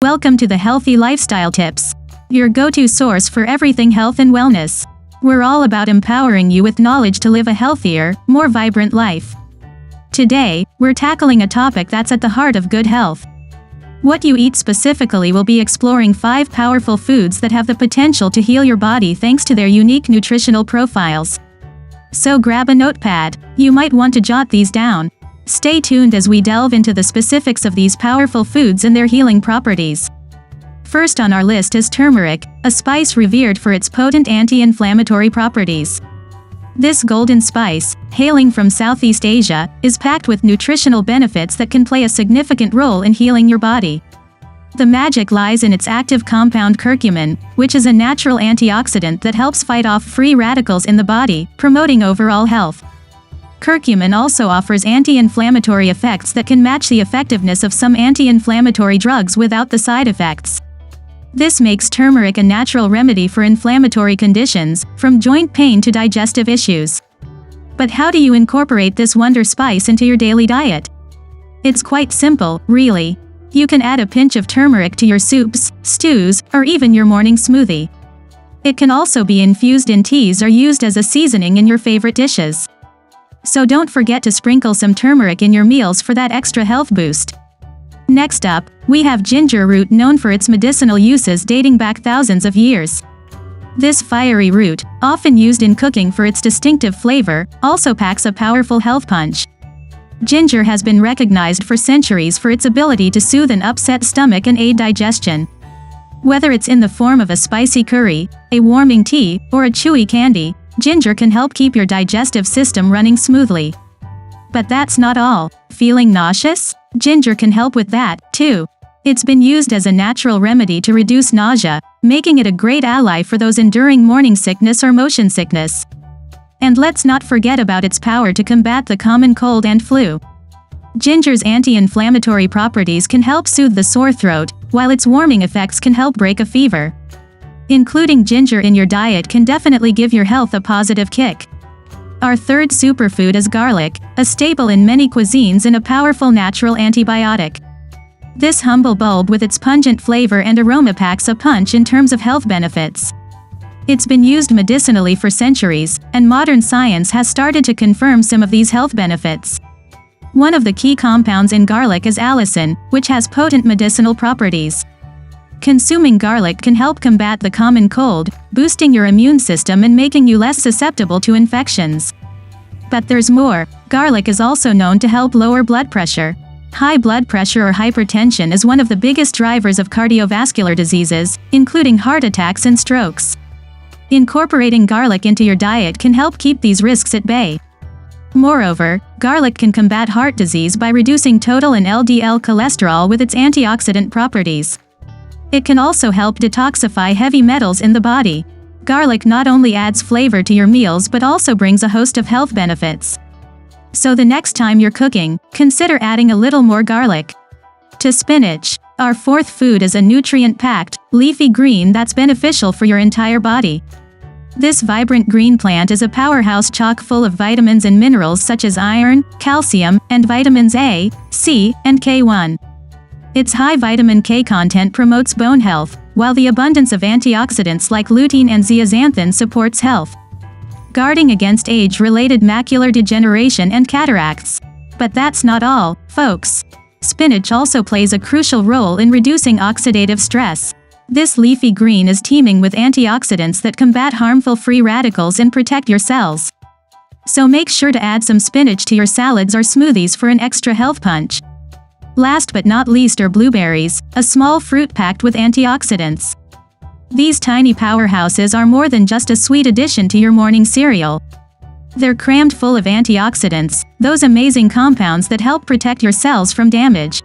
Welcome to the Healthy Lifestyle Tips, your go-to source for everything health and wellness. We're all about empowering you with knowledge to live a healthier, more vibrant life. Today, we're tackling a topic that's at the heart of good health. What you eat specifically will be exploring 5 powerful foods that have the potential to heal your body thanks to their unique nutritional profiles. So grab a notepad, you might want to jot these down. Stay tuned as we delve into the specifics of these powerful foods and their healing properties. First on our list is turmeric, a spice revered for its potent anti-inflammatory properties. This golden spice, hailing from Southeast Asia, is packed with nutritional benefits that can play a significant role in healing your body. The magic lies in its active compound curcumin, which is a natural antioxidant that helps fight off free radicals in the body, promoting overall health. Curcumin also offers anti-inflammatory effects that can match the effectiveness of some anti-inflammatory drugs without the side effects. This makes turmeric a natural remedy for inflammatory conditions, from joint pain to digestive issues. But how do you incorporate this wonder spice into your daily diet? It's quite simple, really. You can add a pinch of turmeric to your soups, stews, or even your morning smoothie. It can also be infused in teas or used as a seasoning in your favorite dishes. So don't forget to sprinkle some turmeric in your meals for that extra health boost. Next up, we have ginger root, known for its medicinal uses dating back thousands of years. This fiery root, often used in cooking for its distinctive flavor, also packs a powerful health punch. Ginger has been recognized for centuries for its ability to soothe an upset stomach and aid digestion. Whether it's in the form of a spicy curry, a warming tea, or a chewy candy, ginger can help keep your digestive system running smoothly. But that's not all. Feeling nauseous? Ginger can help with that, too. It's been used as a natural remedy to reduce nausea, making it a great ally for those enduring morning sickness or motion sickness. And let's not forget about its power to combat the common cold and flu. Ginger's anti-inflammatory properties can help soothe the sore throat, while its warming effects can help break a fever. Including ginger in your diet can definitely give your health a positive kick. Our third superfood is garlic, a staple in many cuisines and a powerful natural antibiotic. This humble bulb with its pungent flavor and aroma packs a punch in terms of health benefits. It's been used medicinally for centuries, and modern science has started to confirm some of these health benefits. One of the key compounds in garlic is allicin, which has potent medicinal properties. Consuming garlic can help combat the common cold, boosting your immune system and making you less susceptible to infections. But there's more. Garlic is also known to help lower blood pressure. High blood pressure or hypertension is one of the biggest drivers of cardiovascular diseases, including heart attacks and strokes. Incorporating garlic into your diet can help keep these risks at bay. Moreover, garlic can combat heart disease by reducing total and LDL cholesterol with its antioxidant properties. It can also help detoxify heavy metals in the body. Garlic not only adds flavor to your meals but also brings a host of health benefits. So the next time you're cooking, consider adding a little more garlic. To spinach. Our fourth food is a nutrient-packed, leafy green that's beneficial for your entire body. This vibrant green plant is a powerhouse chock full of vitamins and minerals such as iron, calcium, and vitamins A, C, and K1. Its high vitamin K content promotes bone health, while the abundance of antioxidants like lutein and zeaxanthin supports health, guarding against age-related macular degeneration and cataracts. But that's not all, folks. Spinach also plays a crucial role in reducing oxidative stress. This leafy green is teeming with antioxidants that combat harmful free radicals and protect your cells. So make sure to add some spinach to your salads or smoothies for an extra health punch. Last but not least are blueberries, a small fruit packed with antioxidants. These tiny powerhouses are more than just a sweet addition to your morning cereal. They're crammed full of antioxidants, those amazing compounds that help protect your cells from damage.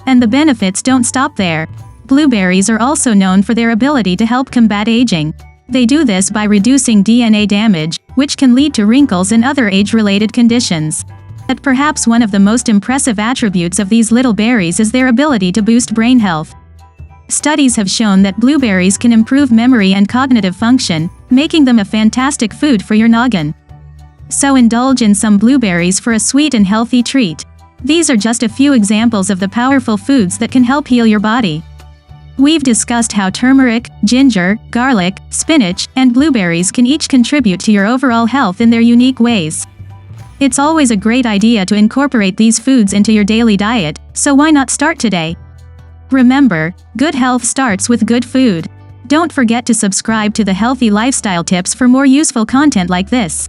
And the benefits don't stop there. Blueberries are also known for their ability to help combat aging. They do this by reducing DNA damage, which can lead to wrinkles and other age-related conditions. But perhaps one of the most impressive attributes of these little berries is their ability to boost brain health. Studies have shown that blueberries can improve memory and cognitive function, making them a fantastic food for your noggin. So indulge in some blueberries for a sweet and healthy treat. These are just a few examples of the powerful foods that can help heal your body. We've discussed how turmeric, ginger, garlic, spinach, and blueberries can each contribute to your overall health in their unique ways. It's always a great idea to incorporate these foods into your daily diet, so why not start today? Remember, good health starts with good food. Don't forget to subscribe to the Healthy Lifestyle Tips for more useful content like this.